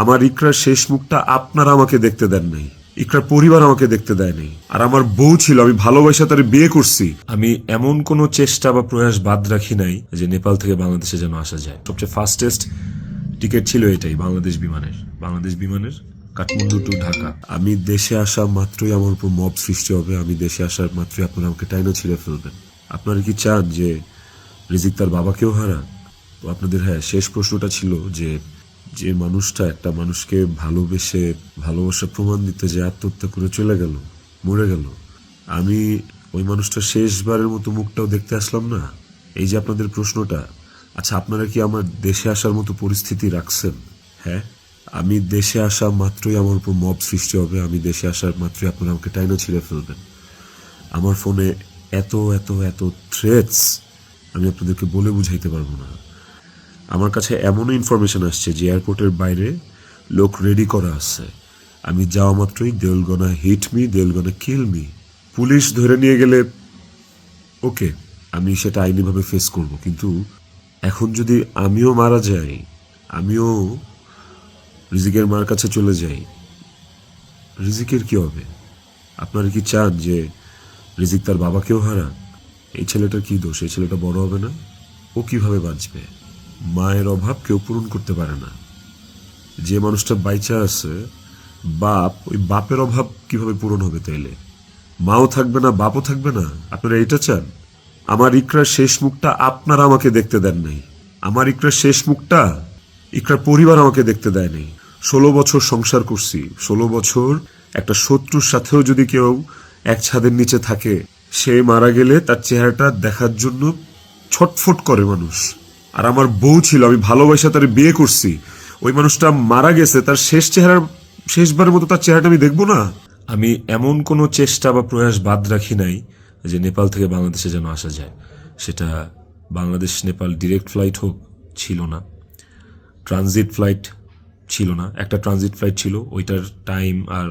আমার ইকরার শেষ মুখটা আপনারা আমাকে দেখতে দেন নাই, ইকরার পরিবার আমাকে দেখতে দেয় নাই। আর আমার বউ ছিল, আমি ভালোবাসা তার বিয়ে করছি। আমি এমন কোনো চেষ্টা বা প্রয়াস বাদ রাখি নাই যে নেপাল থেকে বাংলাদেশে যেন আসা যায়। সবচেয়ে ফাস্টেস্ট টিকিট ছিল এটাই, বাংলাদেশ বিমানের কাঠমান্ডু টু ঢাকা। আমি দেশে আসা মাত্রই আমার উপর মব সৃষ্টি হবে, আমি দেশে আসার মাত্রই আপনারা আমাকে টাইনা ছিঁড়ে ফেলবেন। আপনারা কি চান যে রিজিক তার বাবাকেও হারাক? তো আপনাদের শেষ প্রশ্নটা ছিল যে যে মানুষটা একটা মানুষকে ভালোবেসে ভালোবাসা প্রমাণ দিতে যে আত্মহত্যা করে চলে গেল, মরে গেল, আমি ওই মানুষটা শেষবারের মতো মুখটাও দেখতে আসলাম না। এই যে আপনাদের প্রশ্নটা, আচ্ছা আপনারা কি আমার দেশে আসার মতো পরিস্থিতি রাখছেন? হ্যাঁ, আমি দেশে আসা মাত্রই আমার উপর মব সৃষ্টি হবে, আমি দেশে আসার মাত্রই আপনারা আমাকে টাইনা ছিঁড়ে ফেলবেন। আমার ফোনে এত এত এত থ্রেটস আমি আপনাদেরকে বলে বুঝাইতে পারবো না। আমার কাছে এমনও ইনফরমেশন আসছে যে এয়ারপোর্টের বাইরে লোক রেডি করা আছে, আমি যাওয়া মাত্রই they will gonna hit me, they will gonna kill me. Police ধরে নিয়ে গেলে ওকে, আমি সেটা আইনিভাবে ফেস করব, কিন্তু এখন যদি আমিও মারা যাই, আমিও রিজিকের মার কাছে চলে যাই, রিজিকের কি হবে? আপনারা কি চান যে রিজিক তার বাবাকেও হারাক? এই ছেলেটার কি দোষ? এই ছেলেটা বড় হবে না, ও কিভাবে বাঁচবে? মায়ের অভাব কেউ পূরণ করতে পারে না। যে মানুষটা বাইচা আছে বাপ, ওই বাপের অভাব কিভাবে পূরণ হবে তাইলে? মাও থাকবে না, বাপও থাকবে না, আপনারা এটা চান? আমার ইকরার শেষ মুখটা আপনারা আমাকে দেখতে দেন নাই, আমার ইকরার শেষ মুখটা ইকরার পরিবার আমাকে দেখতে দেয় নাই। 16 বছর সংসার করছি, 16 বছর একটা শত্রুর সাথেও যদি কেউ এক ছাদের নিচে থাকে, সে মারা গেলে তার চেহারাটা দেখার জন্য ছটফট করে মানুষ। আর আমার বউ ছিল, আমি ভালোবাসা তার বিয়ে করছি, ওই মানুষটা মারা গেছে, তার শেষবারের মতো তার চেহারাটা আমি দেখবো না? আমি এমন কোনো চেষ্টা বা প্রয়াস বাদ রাখি নাই যে নেপাল থেকে বাংলাদেশে যেন আসা যায়। সেটা বাংলাদেশ নেপাল ডিরেক্ট ফ্লাইট হোক, ছিল না। ট্রানজিট ফ্লাইট ছিল না, একটা ট্রানজিট ফ্লাইট ছিল, ওইটার টাইম আর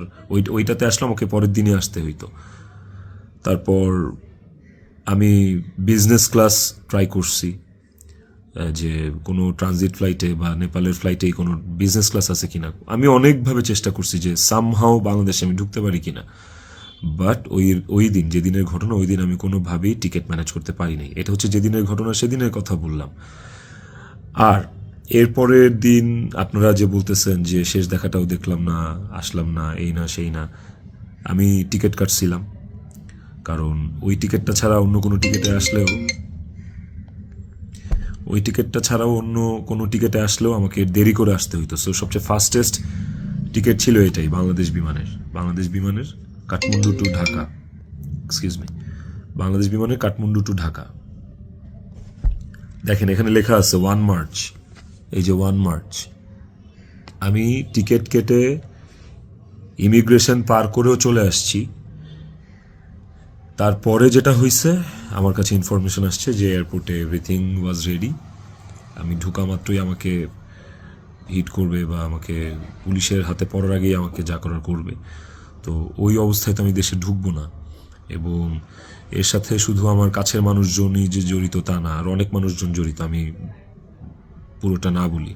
ওইটাতে আসলাম, ওকে পরের দিনে আসতে হইতো। তারপর আমি বিজনেস ক্লাস ট্রাই করছি, যে কোনো ট্রানজিট ফ্লাইটে বা নেপালের ফ্লাইটেই কোনো বিজনেস ক্লাস আছে কিনা। আমি অনেকভাবে চেষ্টা করছি যে সামহাও বাংলাদেশে আমি ঢুকতে পারি কিনা, বাট ওই দিন যেদিনের ঘটনা, ওই দিন আমি কোনোভাবেই টিকিট ম্যানেজ করতে পারিনি। এটা হচ্ছে যেদিনের ঘটনা, সেদিনের কথা বললাম। আর এরপরের দিন আপনারা যে বলতেছেন যে শেষ দেখাটাও দেখলাম না, আসলাম না, এই না সেই না, আমি টিকিট কাটছিলাম, কারণ ওই টিকিটটা ছাড়া অন্য কোনো টিকিটে আসলেও আমাকে দেরি করে আসতে হইতো। সো সবচেয়ে ফাস্টেস্ট টিকিট ছিল এটাই, বাংলাদেশ বিমানের কাঠমান্ডু টু ঢাকা, বাংলাদেশ বিমানের কাঠমান্ডু টু ঢাকা। দেখেন এখানে লেখা আছে 1 মার্চ, এই যে 1 মার্চ। আমি টিকিট কেটে ইমিগ্রেশন পার করেও চলে আসছি। তারপরে যেটা হয়েছে, আমার কাছে ইনফরমেশন আসছে যে এয়ারপোর্টে এভরিথিং ওয়াজ রেডি, আমি ঢুকা মাত্রই আমাকে হিট করবে বা আমাকে পুলিশের হাতে পড়ার আগেই আমাকে যা করার করবে। তো ওই অবস্থায় তো আমি দেশে ঢুকবো না। এবং এর সাথে শুধু আমার কাছের মানুষজনই যে জড়িত তা না, আর অনেক মানুষজন জড়িত, আমি পুরোটা না বলি।